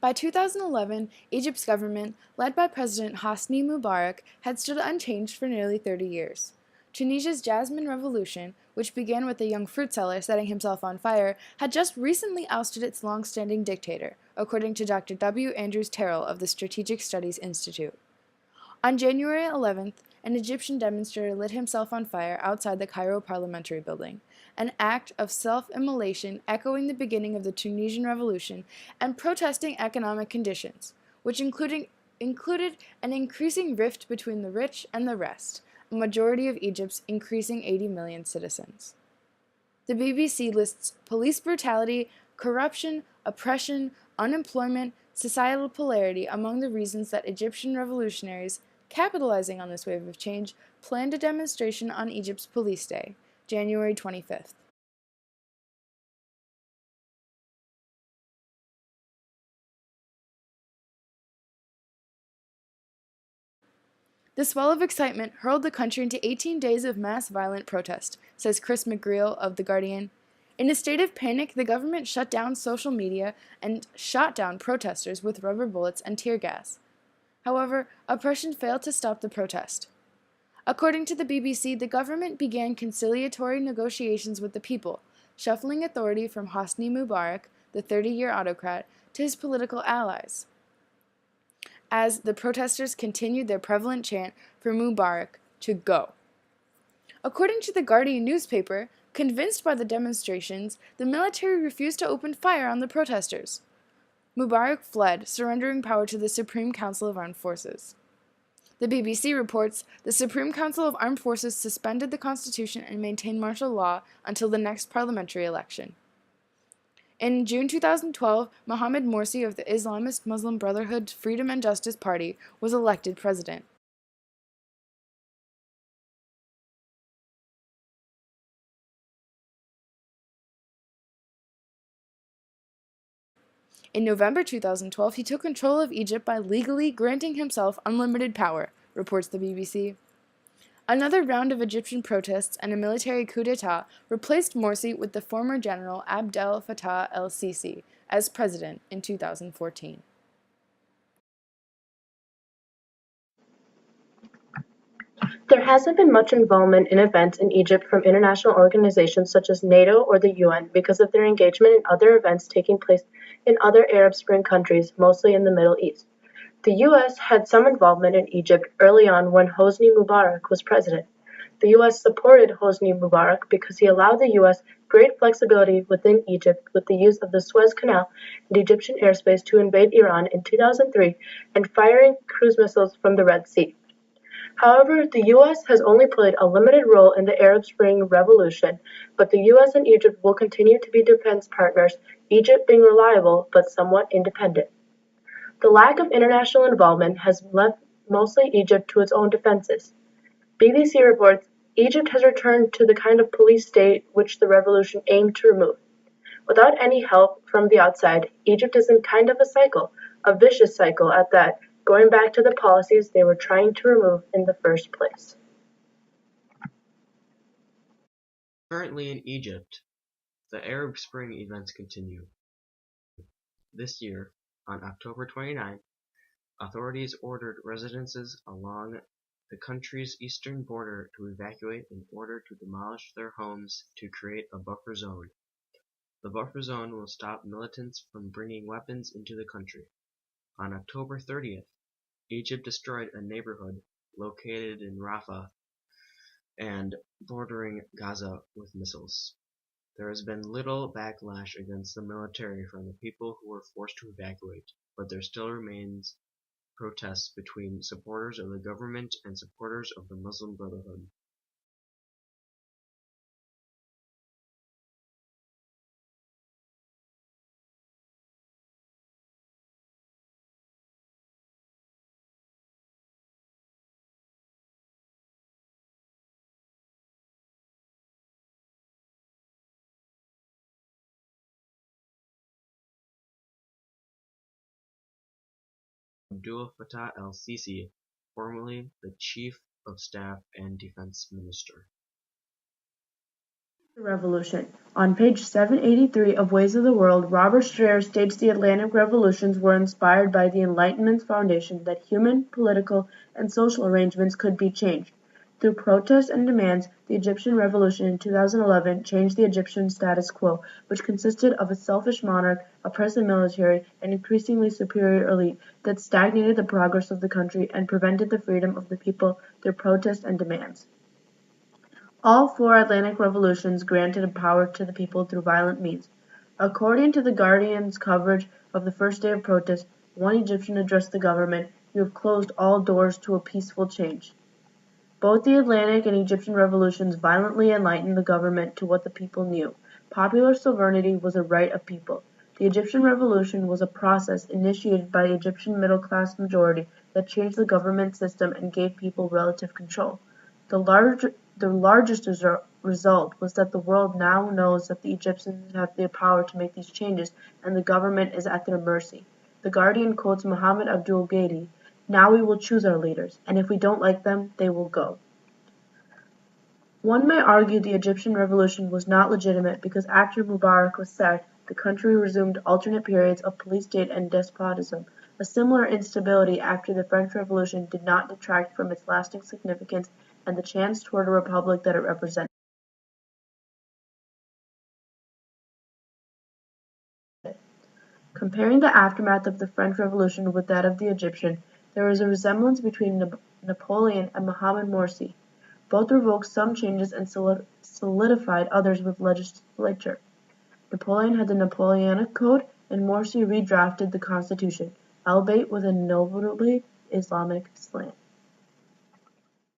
By 2011, Egypt's government, led by President Hosni Mubarak, had stood unchanged for nearly 30 years. Tunisia's Jasmine Revolution, which began with a young fruit seller setting himself on fire, had just recently ousted its long-standing dictator, according to Dr. W. Andrews Terrell of the Strategic Studies Institute. On January 11th, an Egyptian demonstrator lit himself on fire outside the Cairo Parliamentary Building, an act of self-immolation echoing the beginning of the Tunisian Revolution and protesting economic conditions, which included an increasing rift between the rich and the rest, a majority of Egypt's increasing 80 million citizens. The BBC lists police brutality, corruption, oppression, unemployment, societal polarity among the reasons that Egyptian revolutionaries, capitalizing on this wave of change, planned a demonstration on Egypt's Police Day, January 25th. The swell of excitement hurled the country into 18 days of mass violent protest, says Chris McGreal of The Guardian. In a state of panic, the government shut down social media and shot down protesters with rubber bullets and tear gas. However, oppression failed to stop the protest. According to the BBC, the government began conciliatory negotiations with the people, shuffling authority from Hosni Mubarak, the 30-year autocrat, to his political allies, as the protesters continued their prevalent chant for Mubarak to go. According to the Guardian newspaper, convinced by the demonstrations, the military refused to open fire on the protesters. Mubarak fled, surrendering power to the Supreme Council of Armed Forces. The BBC reports the Supreme Council of Armed Forces suspended the constitution and maintained martial law until the next parliamentary election. In June 2012, Mohamed Morsi of the Islamist Muslim Brotherhood Freedom and Justice Party was elected president. In November 2012, he took control of Egypt by legally granting himself unlimited power, reports the BBC. Another round of Egyptian protests and a military coup d'état replaced Morsi with the former general Abdel Fattah el-Sisi as president in 2014. There hasn't been much involvement in events in Egypt from international organizations such as NATO or the UN because of their engagement in other events taking place in other Arab Spring countries, mostly in the Middle East. The US had some involvement in Egypt early on when Hosni Mubarak was president. The US supported Hosni Mubarak because he allowed the US great flexibility within Egypt with the use of the Suez Canal and Egyptian airspace to invade Iran in 2003 and firing cruise missiles from the Red Sea. However, the US has only played a limited role in the Arab Spring revolution, but the US and Egypt will continue to be defense partners, Egypt being reliable but somewhat independent. The lack of international involvement has left mostly Egypt to its own defenses. BBC reports Egypt has returned to the kind of police state which the revolution aimed to remove. Without any help from the outside, Egypt is in kind of a cycle, a vicious cycle at that, going back to the policies they were trying to remove in the first place. Currently in Egypt, the Arab Spring events continue. This year, on October 29, authorities ordered residents along the country's eastern border to evacuate in order to demolish their homes to create a buffer zone. The buffer zone will stop militants from bringing weapons into the country. On October 30th, Egypt destroyed a neighborhood located in Rafah and bordering Gaza with missiles. There has been little backlash against the military from the people who were forced to evacuate, but there still remains protests between supporters of the government and supporters of the Muslim Brotherhood. Abdel Fattah el-Sisi, formerly the Chief of Staff and Defense Minister. Revolution. On page 783 of Ways of the World, Robert Strayer states the Atlantic revolutions were inspired by the Enlightenment's foundation that human, political, and social arrangements could be changed. Through protests and demands, the Egyptian Revolution in 2011 changed the Egyptian status quo, which consisted of a selfish monarch, oppressive military, and increasingly superior elite that stagnated the progress of the country and prevented the freedom of the people through protests and demands. All four Atlantic revolutions granted power to the people through violent means. According to The Guardian's coverage of the first day of protest, one Egyptian addressed the government, "You have closed all doors to a peaceful change." Both the Atlantic and Egyptian revolutions violently enlightened the government to what the people knew. Popular sovereignty was a right of people. The Egyptian Revolution was a process initiated by the Egyptian middle-class majority that changed the government system and gave people relative control. The largest result was that the world now knows that the Egyptians have the power to make these changes and the government is at their mercy. The Guardian quotes Mohammed Abdul Ghedi, "Now we will choose our leaders, and if we don't like them, they will go." One may argue the Egyptian revolution was not legitimate because after Mubarak was sacked, the country resumed alternate periods of police state and despotism. A similar instability after the French Revolution did not detract from its lasting significance and the chance toward a republic that it represented. Comparing the aftermath of the French Revolution with that of the Egyptian, there is a resemblance between Napoleon and Mohamed Morsi. Both revoked some changes and solidified others with legislature. Napoleon had the Napoleonic Code, and Morsi redrafted the constitution, albeit with a notably Islamic slant.